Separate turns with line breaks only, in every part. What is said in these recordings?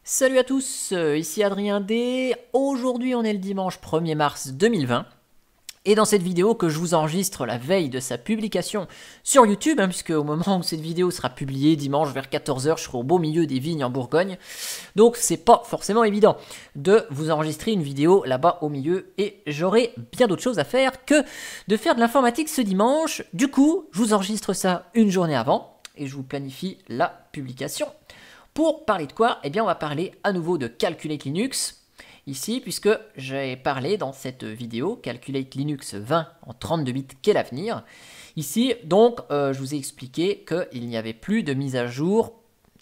Salut à tous, ici Adrien D. Aujourd'hui on est le dimanche 1er mars 2020. Et dans cette vidéo que je vous enregistre la veille de sa publication sur YouTube, puisque au moment où cette vidéo sera publiée, dimanche vers 14 h, je serai au beau milieu des vignes en Bourgogne. Donc c'est pas forcément évident de vous enregistrer une vidéo là-bas au milieu, et j'aurai bien d'autres choses à faire que de faire de l'informatique ce dimanche. Du coup, je vous enregistre ça une journée avant, et je vous planifie la publication. Pour parler de quoi? Eh bien on va parler à nouveau de Calculate Linux, ici, puisque j'ai parlé dans cette vidéo, Calculate Linux 20 en 32 bits, quel avenir. Ici, donc, je vous ai expliqué qu'il n'y avait plus de mise à jour.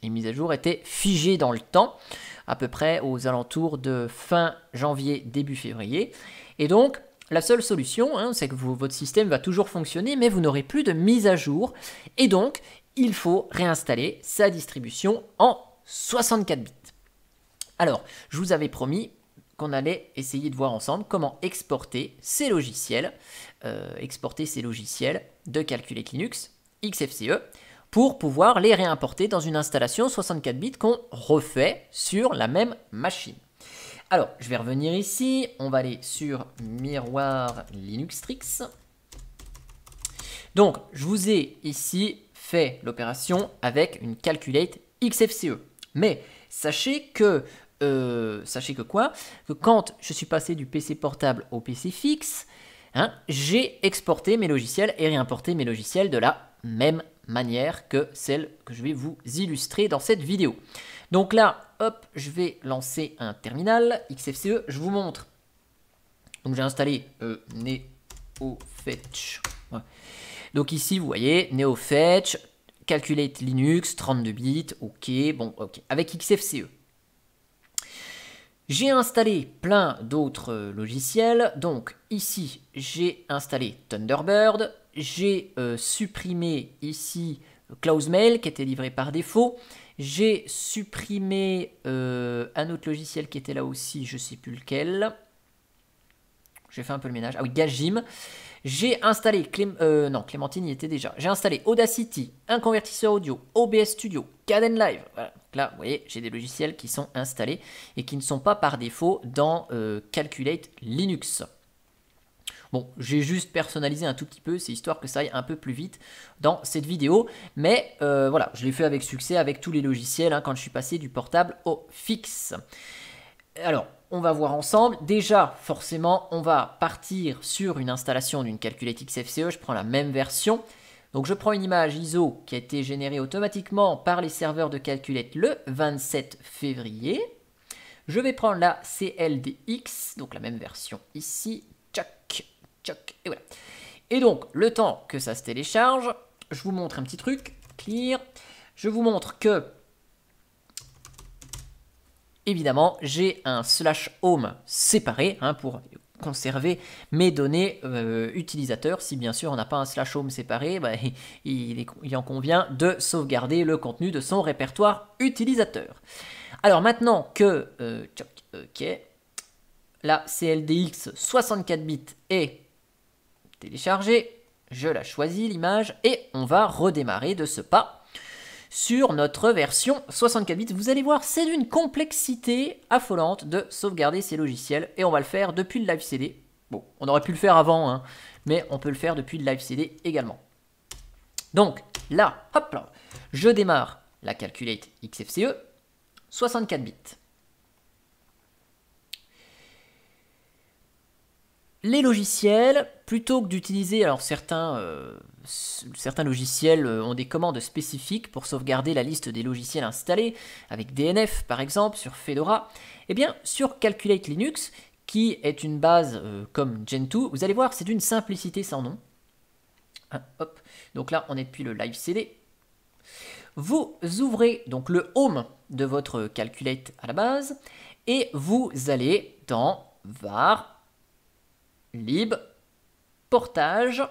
Les mises à jour étaient figées dans le temps, à peu près aux alentours de fin janvier, début février. Et donc, la seule solution, c'est que votre système va toujours fonctionner, mais vous n'aurez plus de mise à jour. Et donc, il faut réinstaller sa distribution en 64 bits. Alors, je vous avais promis qu'on allait essayer de voir ensemble comment exporter ces logiciels, de Calculate Linux, XFCE, pour pouvoir les réimporter dans une installation 64 bits qu'on refait sur la même machine. Alors, je vais revenir ici, on va aller sur Miroir Linuxtrix. Donc, je vous ai ici fait l'opération avec une Calculate XFCE. Mais sachez que que quand je suis passé du PC portable au PC fixe, j'ai exporté mes logiciels et réimporté mes logiciels de la même manière que celle que je vais vous illustrer dans cette vidéo. Donc là, hop, je vais lancer un terminal XFCE, je vous montre. Donc j'ai installé NeoFetch. Ouais. Donc ici, vous voyez, NeoFetch, Calculate Linux, 32 bits, ok, bon, ok, avec XFCE. J'ai installé plein d'autres logiciels, donc ici j'ai installé Thunderbird, j'ai supprimé ici Cloudmail qui était livré par défaut, j'ai supprimé un autre logiciel qui était là aussi, je ne sais plus lequel, j'ai fait un peu le ménage, ah oui, Gajim. J'ai installé, Clémentine y était déjà. J'ai installé Audacity, un convertisseur audio, OBS Studio, Kdenlive. Voilà. Donc là, vous voyez, j'ai des logiciels qui sont installés et qui ne sont pas par défaut dans Calculate Linux. Bon, j'ai juste personnalisé un tout petit peu, c'est histoire que ça aille un peu plus vite dans cette vidéo. Mais voilà, je l'ai fait avec succès avec tous les logiciels quand je suis passé du portable au fixe. Alors, on va voir ensemble. Déjà, forcément, on va partir sur une installation d'une Calculate XFCE. Je prends la même version. Donc, je prends une image ISO qui a été générée automatiquement par les serveurs de Calculate le 27 février. Je vais prendre la CLDX, donc la même version ici. Tchac, tchac, et voilà. Et donc, le temps que ça se télécharge, je vous montre un petit truc. Clear. Je vous montre que évidemment, j'ai un /home séparé pour conserver mes données utilisateurs. Si bien sûr on n'a pas un /home séparé, il en convient de sauvegarder le contenu de son répertoire utilisateur. Alors maintenant que la CLDX 64 bits est téléchargée, je la choisis l'image et on va redémarrer de ce pas sur notre version 64 bits. Vous allez voir, c'est d'une complexité affolante de sauvegarder ces logiciels et on va le faire depuis le live CD. Bon, on aurait pu le faire avant, mais on peut le faire depuis le live CD également. Donc là, hop là, je démarre la Calculate XFCE 64 bits. Les logiciels, plutôt que d'utiliser, alors certains logiciels ont des commandes spécifiques pour sauvegarder la liste des logiciels installés, avec DNF par exemple, sur Fedora, eh bien sur Calculate Linux, qui est une base comme Gentoo, vous allez voir, c'est d'une simplicité sans nom. Hop, donc là on est depuis le live CD. Vous ouvrez donc le home de votre Calculate à la base, et vous allez dans var lib portage.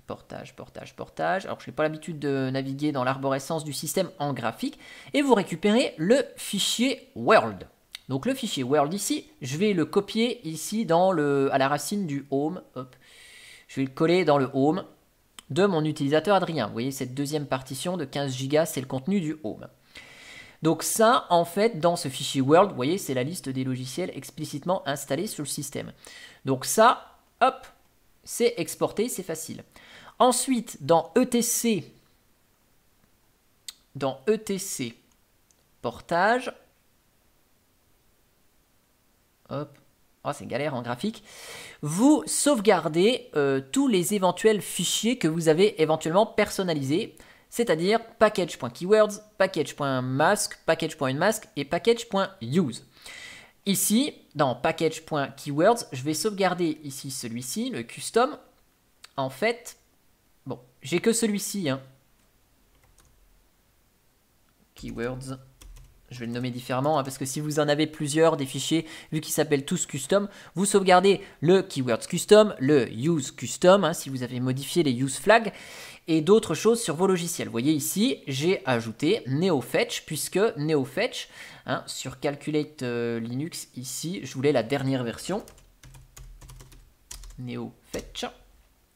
Alors je n'ai pas l'habitude de naviguer dans l'arborescence du système en graphique, et vous récupérez le fichier world. Donc le fichier world ici, je vais le copier ici à la racine du home. Hop. Je vais le coller dans le home de mon utilisateur Adrien. Vous voyez cette deuxième partition de 15 Go, c'est le contenu du home. Donc ça, en fait, dans ce fichier World, vous voyez, c'est la liste des logiciels explicitement installés sur le système. Donc ça, hop, c'est exporté, c'est facile. Ensuite, dans ETC portage, hop, oh, c'est galère en graphique, vous sauvegardez tous les éventuels fichiers que vous avez éventuellement personnalisés, c'est-à-dire package.keywords, package.mask, package.unmask et package.use. Ici, dans package.keywords, je vais sauvegarder ici celui-ci, le custom. En fait, bon, j'ai que celui-ci, hein. Keywords. Je vais le nommer différemment, hein, parce que si vous en avez plusieurs des fichiers, vu qu'ils s'appellent tous custom, vous sauvegardez le keywords custom, le use custom, hein, si vous avez modifié les use flags, et d'autres choses sur vos logiciels. Vous voyez ici, j'ai ajouté NeoFetch, puisque NeoFetch, hein, sur Calculate Linux, ici, je voulais la dernière version. NeoFetch.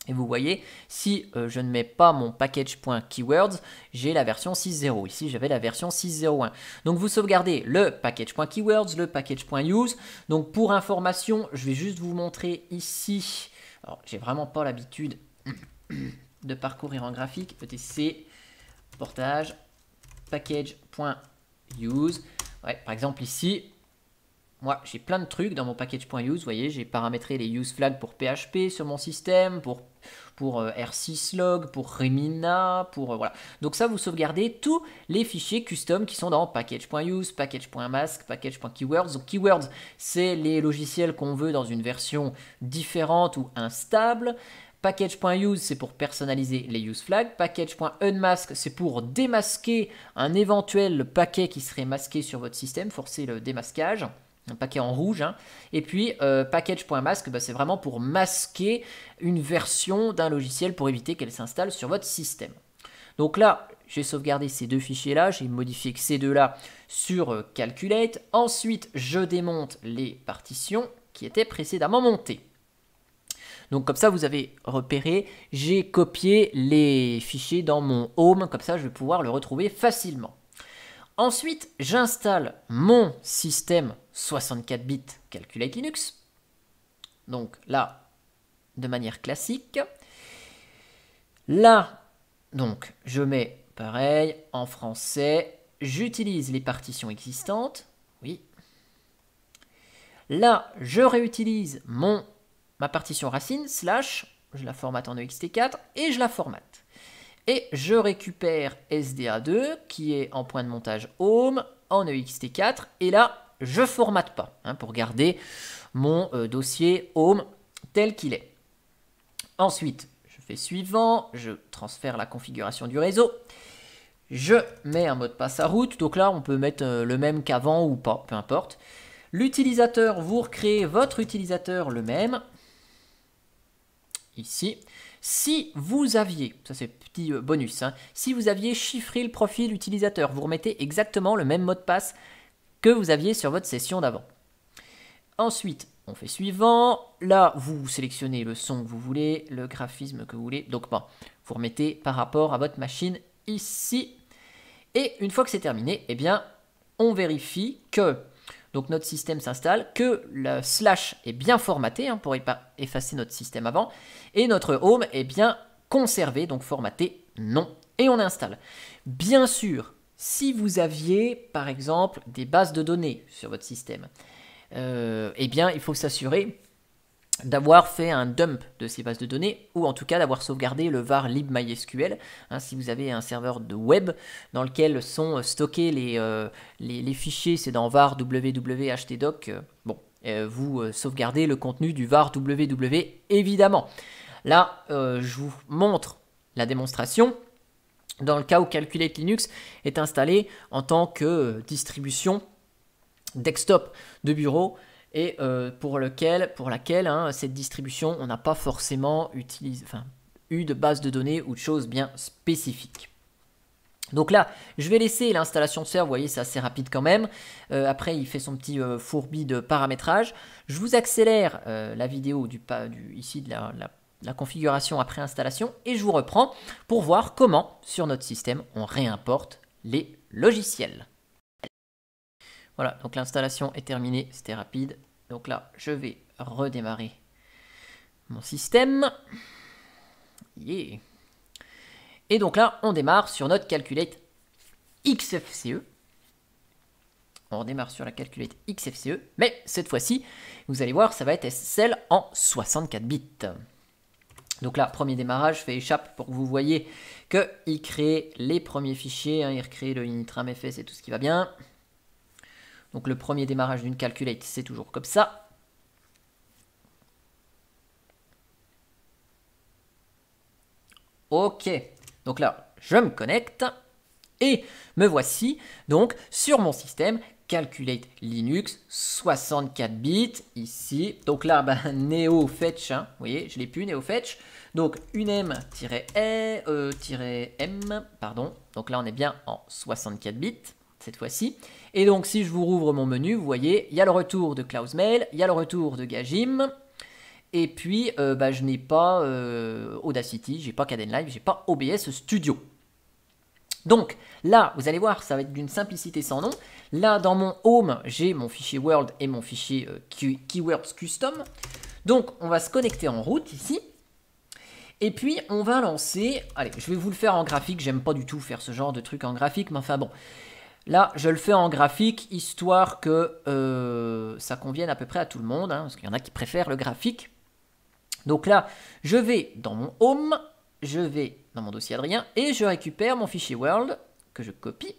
Et vous voyez, si je ne mets pas mon package.keywords, j'ai la version 6.0. Ici, j'avais la version 6.0.1. Donc, vous sauvegardez le package.keywords, le package.use. Donc, pour information, je vais juste vous montrer ici. Alors, j'ai vraiment pas l'habitude de parcourir en graphique. ETC, portage, package.use. Ouais, par exemple, ici, moi, j'ai plein de trucs dans mon package.use. Vous voyez, j'ai paramétré les use flags pour PHP sur mon système, pour R6log, pour Remina, voilà. Donc ça, vous sauvegardez tous les fichiers custom qui sont dans package.use, package.mask, package.keywords. Donc keywords, c'est les logiciels qu'on veut dans une version différente ou instable. Package.use, c'est pour personnaliser les use flags. Package.unmask, c'est pour démasquer un éventuel paquet qui serait masqué sur votre système, forcer le démasquage. Un paquet en rouge, hein. Et puis package.mask, bah, c'est vraiment pour masquer une version d'un logiciel pour éviter qu'elle s'installe sur votre système. Donc là, j'ai sauvegardé ces deux fichiers-là, j'ai modifié que ces deux-là sur Calculate. Ensuite, je démonte les partitions qui étaient précédemment montées. Donc comme ça, vous avez repéré, j'ai copié les fichiers dans mon Home, comme ça je vais pouvoir le retrouver facilement. Ensuite, j'installe mon système 64 bits Calculate Linux. Donc là, de manière classique. Là, donc, je mets pareil en français. J'utilise les partitions existantes. Oui. Là, je réutilise ma partition racine, / je la formate en ext4 et je la formate. Et je récupère SDA2 qui est en point de montage Home en ext4. Et là, je ne formate pas, hein, pour garder mon dossier Home tel qu'il est. Ensuite, je fais suivant, je transfère la configuration du réseau. Je mets un mot de passe à route. Donc là, on peut mettre le même qu'avant ou pas, peu importe. L'utilisateur, vous recréez votre utilisateur le même. Ici. Si vous aviez, ça c'est petit bonus, hein, si vous aviez chiffré le profil utilisateur, vous remettez exactement le même mot de passe que vous aviez sur votre session d'avant. Ensuite, on fait suivant. Là, vous sélectionnez le son que vous voulez, le graphisme que vous voulez. Donc, bon, vous remettez par rapport à votre machine ici. Et une fois que c'est terminé, eh bien, on vérifie que donc notre système s'installe, que le / est bien formaté, hein, pour effacer notre système avant, et notre home est bien conservé, donc formaté non, et on installe. Bien sûr, si vous aviez par exemple des bases de données sur votre système, eh bien il faut s'assurer d'avoir fait un dump de ces bases de données, ou en tout cas d'avoir sauvegardé le var libmysql, hein, si vous avez un serveur de web dans lequel sont stockés les fichiers, c'est dans var www.htdoc, bon, vous sauvegardez le contenu du var www évidemment. Là, je vous montre la démonstration dans le cas où Calculate Linux est installé en tant que distribution desktop de bureau, et pour laquelle hein, cette distribution, on n'a pas forcément eu de base de données ou de choses bien spécifiques. Donc là, je vais laisser l'installation se faire, vous voyez, c'est assez rapide quand même. Après, il fait son petit fourbi de paramétrage. Je vous accélère la vidéo ici de la configuration après installation, et je vous reprends pour voir comment, sur notre système, on réimporte les logiciels. Voilà, donc l'installation est terminée, c'était rapide. Donc là, je vais redémarrer mon système. Yeah. Et donc là, on démarre sur notre Calculate XFCE. On démarre sur la Calculate XFCE, mais cette fois-ci, vous allez voir, ça va être SSL en 64 bits. Donc là, premier démarrage, je fais échappe pour que vous voyez qu'il crée les premiers fichiers, hein, il recrée le initramfs et tout ce qui va bien. Donc le premier démarrage d'une Calculate, c'est toujours comme ça. Ok, donc là, je me connecte et me voici donc sur mon système Calculate Linux 64 bits ici. Donc là, NeoFetch, hein, vous voyez, je l'ai plus, NeoFetch. Donc unem-m, pardon. Donc là, on est bien en 64 bits cette fois-ci. Et donc, si je vous rouvre mon menu, vous voyez, il y a le retour de Cloudmail, il y a le retour de Gajim. Et puis, je n'ai pas Audacity, j'ai pas Kdenlive, j'ai pas OBS Studio. Donc là, vous allez voir, ça va être d'une simplicité sans nom. Là, dans mon home, j'ai mon fichier World et mon fichier Keywords Custom. Donc, on va se connecter en route ici. Et puis, on va lancer... Allez, je vais vous le faire en graphique. J'aime pas du tout faire ce genre de truc en graphique, mais enfin bon. Là, je le fais en graphique, histoire que ça convienne à peu près à tout le monde, hein, parce qu'il y en a qui préfèrent le graphique. Donc là, je vais dans mon home, je vais dans mon dossier Adrien, et je récupère mon fichier World, que je copie,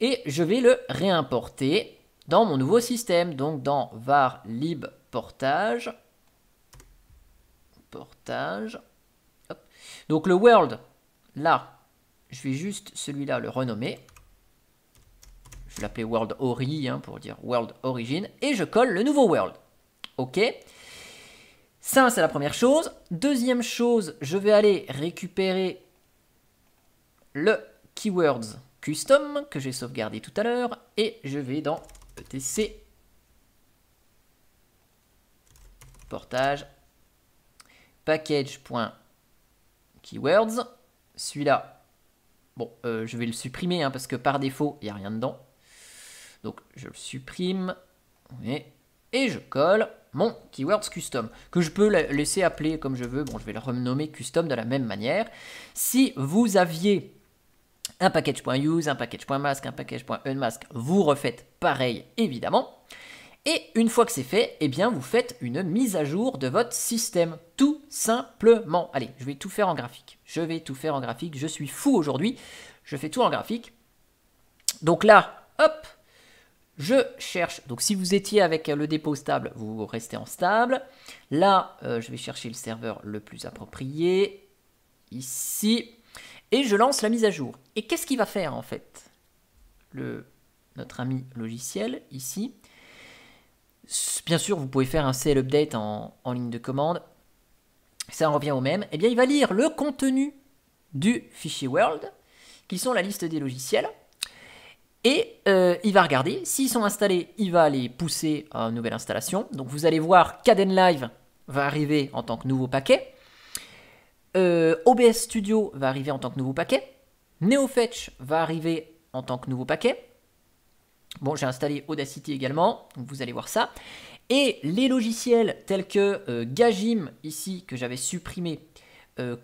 et je vais le réimporter dans mon nouveau système, donc dans var lib portage. Hop. Donc le World, là, je vais juste celui-là le renommer. Je vais l'appeler World Ori, hein, pour dire World Origin, et je colle le nouveau World. Ok. Ça, c'est la première chose. Deuxième chose, je vais aller récupérer le Keywords Custom que j'ai sauvegardé tout à l'heure et je vais dans etc portage package.keywords. Celui-là, bon, je vais le supprimer, hein, parce que par défaut, il n'y a rien dedans. Donc, je le supprime et je colle mon Keywords Custom, que je peux laisser appeler comme je veux. Bon, je vais le renommer Custom de la même manière. Si vous aviez un package.use, un package.mask, un package.unmask, vous refaites pareil, évidemment. Et une fois que c'est fait, eh bien, vous faites une mise à jour de votre système, tout simplement. Allez, je vais tout faire en graphique. Je suis fou aujourd'hui. Je fais tout en graphique. Donc là, hop, je cherche. Donc si vous étiez avec le dépôt stable, vous restez en stable. Là, je vais chercher le serveur le plus approprié. Ici. Et je lance la mise à jour. Et qu'est-ce qu'il va faire en fait, notre ami logiciel ici? Bien sûr, vous pouvez faire un CL update en ligne de commande. Ça en revient au même. Eh bien, il va lire le contenu du fichier World, qui sont la liste des logiciels. Et il va regarder. S'ils sont installés, il va les pousser à une nouvelle installation. Donc, vous allez voir Kdenlive va arriver en tant que nouveau paquet. OBS Studio va arriver en tant que nouveau paquet. NeoFetch va arriver en tant que nouveau paquet. Bon, j'ai installé Audacity également, donc vous allez voir ça. Et les logiciels tels que Gajim, ici, que j'avais supprimé,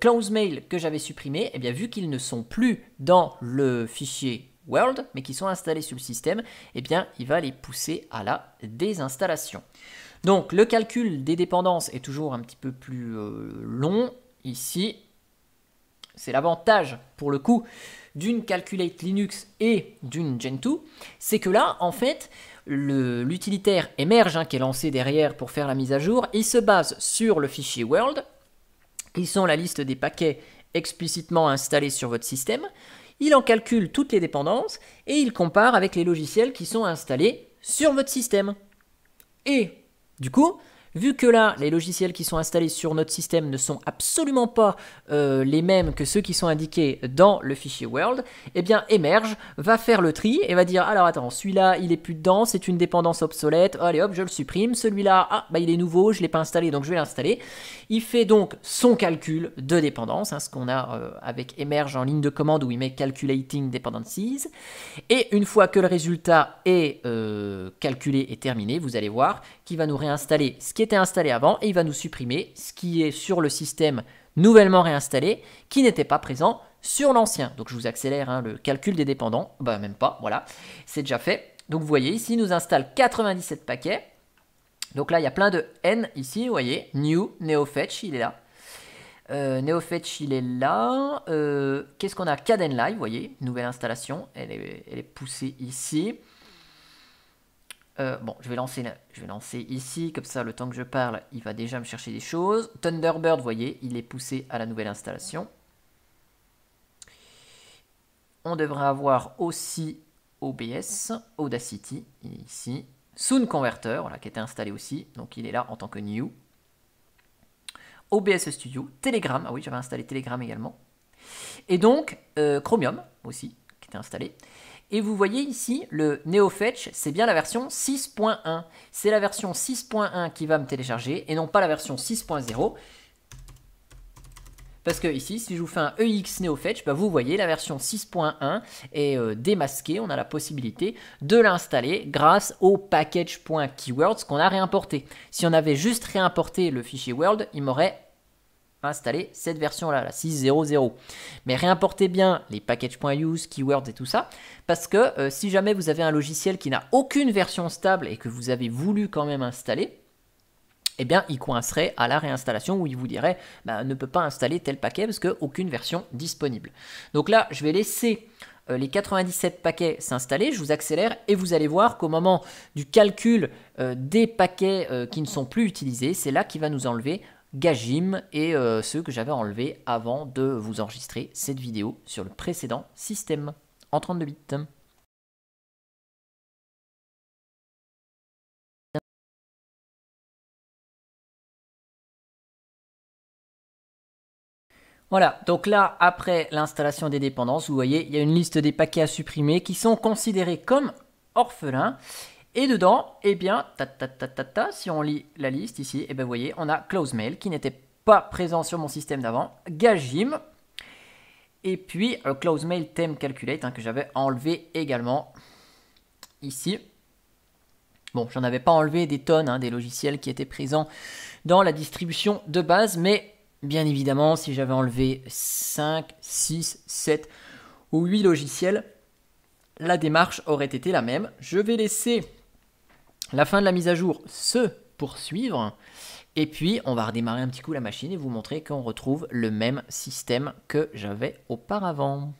Cloudmail, que j'avais supprimé, eh bien, vu qu'ils ne sont plus dans le fichier World, mais qui sont installés sur le système, eh bien, il va les pousser à la désinstallation. Donc, le calcul des dépendances est toujours un petit peu plus long. Ici, c'est l'avantage, pour le coup, d'une Calculate Linux et d'une Gentoo, c'est que là, en fait, l'utilitaire Emerge, hein, qui est lancé derrière pour faire la mise à jour, il se base sur le fichier World, qui sont la liste des paquets explicitement installés sur votre système. Il en calcule toutes les dépendances et il compare avec les logiciels qui sont installés sur votre système. Et du coup, vu que là, les logiciels qui sont installés sur notre système ne sont absolument pas les mêmes que ceux qui sont indiqués dans le fichier World, eh bien Emerge va faire le tri et va dire alors attends, celui-là il est plus dedans, c'est une dépendance obsolète, allez hop, je le supprime, celui-là, ah bah il est nouveau, je ne l'ai pas installé donc je vais l'installer. Il fait donc son calcul de dépendance, hein, ce qu'on a avec Emerge en ligne de commande où il met Calculating Dependencies, et une fois que le résultat est calculé et terminé, vous allez voir qu'il va nous réinstaller ce qui était installé avant et il va nous supprimer ce qui est sur le système nouvellement réinstallé qui n'était pas présent sur l'ancien. Donc je vous accélère hein, le calcul des dépendants, bah même pas, voilà, c'est déjà fait. Donc vous voyez ici, il nous installe 97 paquets. Donc là, il y a plein de N ici, vous voyez, New, NeoFetch, il est là. NeoFetch, il est là. Qu'est-ce qu'on a? Kdenlive, vous voyez, nouvelle installation, elle est poussée ici. Bon, je vais lancer ici, comme ça, le temps que je parle, il va déjà me chercher des choses. Thunderbird, vous voyez, il est poussé à la nouvelle installation. On devrait avoir aussi OBS, Audacity, il est ici. Sound Converter, voilà, qui était installé aussi, donc il est là en tant que new. OBS Studio, Telegram, ah oui, j'avais installé Telegram également. Et donc, Chromium aussi, qui était installé. Et vous voyez ici, le NeoFetch, c'est bien la version 6.1. C'est la version 6.1 qui va me télécharger et non pas la version 6.0. Parce que ici, si je vous fais un EX NeoFetch, bah vous voyez la version 6.1 est démasquée. On a la possibilité de l'installer grâce au package.keywords qu'on a réimporté. Si on avait juste réimporté le fichier World, il m'aurait installer cette version-là, la 6.0.0. Mais réimportez bien les packages.use, keywords et tout ça, parce que si jamais vous avez un logiciel qui n'a aucune version stable et que vous avez voulu quand même installer, eh bien, il coincerait à la réinstallation où il vous dirait bah, ne peut pas installer tel paquet parce qu'aucune version disponible. Donc là, je vais laisser les 97 paquets s'installer, je vous accélère et vous allez voir qu'au moment du calcul des paquets qui ne sont plus utilisés, c'est là qu'il va nous enlever Gajim et ceux que j'avais enlevés avant de vous enregistrer cette vidéo sur le précédent système en 32 bits. Voilà, donc là, après l'installation des dépendances, vous voyez, il y a une liste des paquets à supprimer qui sont considérés comme orphelins. Et dedans, eh bien, si on lit la liste ici, eh bien, vous voyez, on a CloseMail qui n'était pas présent sur mon système d'avant, Gajim, et puis CloseMail Theme Calculate hein, que j'avais enlevé également ici. Bon, j'en avais pas enlevé des tonnes, hein, des logiciels qui étaient présents dans la distribution de base, mais bien évidemment, si j'avais enlevé 5, 6, 7 ou 8 logiciels, la démarche aurait été la même. Je vais laisser la fin de la mise à jour se poursuivre. Et puis, on va redémarrer un petit coup la machine et vous montrer qu'on retrouve le même système que j'avais auparavant.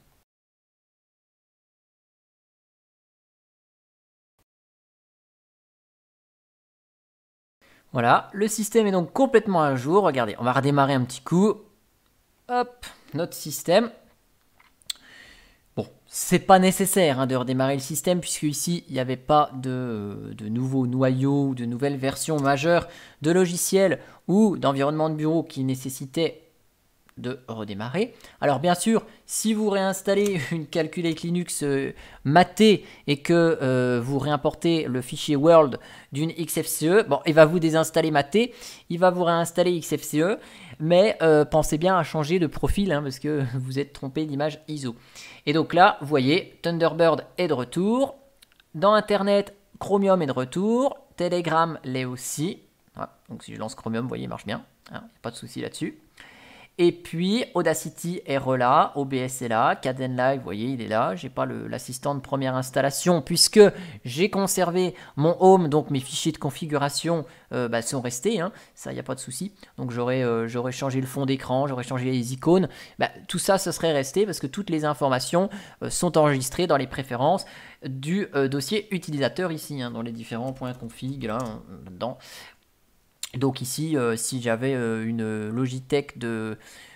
Voilà, le système est donc complètement à jour. Regardez, on va redémarrer un petit coup. Hop, notre système. Bon, c'est pas nécessaire hein, de redémarrer le système puisque ici, il n'y avait pas de nouveaux noyaux ou de nouvelles versions majeures de logiciels ou d'environnement de bureau qui nécessitaient de redémarrer. Alors bien sûr, si vous réinstallez une Calculate Linux matée et que vous réimportez le fichier World d'une XFCE, bon, il va vous désinstaller maté, il va vous réinstaller XFCE, mais pensez bien à changer de profil hein, parce que vous êtes trompé d'image ISO. Et donc là, vous voyez, Thunderbird est de retour, dans Internet, Chromium est de retour, Telegram l'est aussi. Voilà. Donc si je lance Chromium, vous voyez, il marche bien, hein, pas de souci là-dessus. Et puis Audacity est là, OBS est là, Kdenlive, vous voyez, il est là. J'ai pas l'assistant de première installation puisque j'ai conservé mon home, donc mes fichiers de configuration sont restés, hein, ça, il n'y a pas de souci. Donc j'aurais changé le fond d'écran, j'aurais changé les icônes, tout ça, ce serait resté parce que toutes les informations sont enregistrées dans les préférences du dossier utilisateur ici, hein, dans les différents points config, là-dedans. Donc ici, si j'avais une Logitech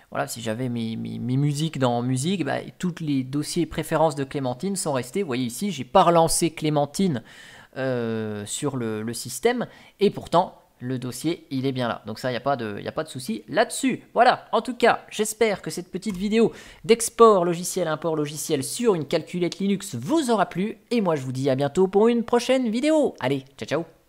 voilà, si j'avais mes musiques dans musique, tous les dossiers préférences de Clémentine sont restés. Vous voyez ici, j'ai pas relancé Clémentine sur le système, et pourtant le dossier, il est bien là. Donc ça, il n'y a pas de souci là-dessus. Voilà, en tout cas, j'espère que cette petite vidéo d'export logiciel, import logiciel sur une calculette Linux vous aura plu. Et moi, je vous dis à bientôt pour une prochaine vidéo. Allez, ciao, ciao.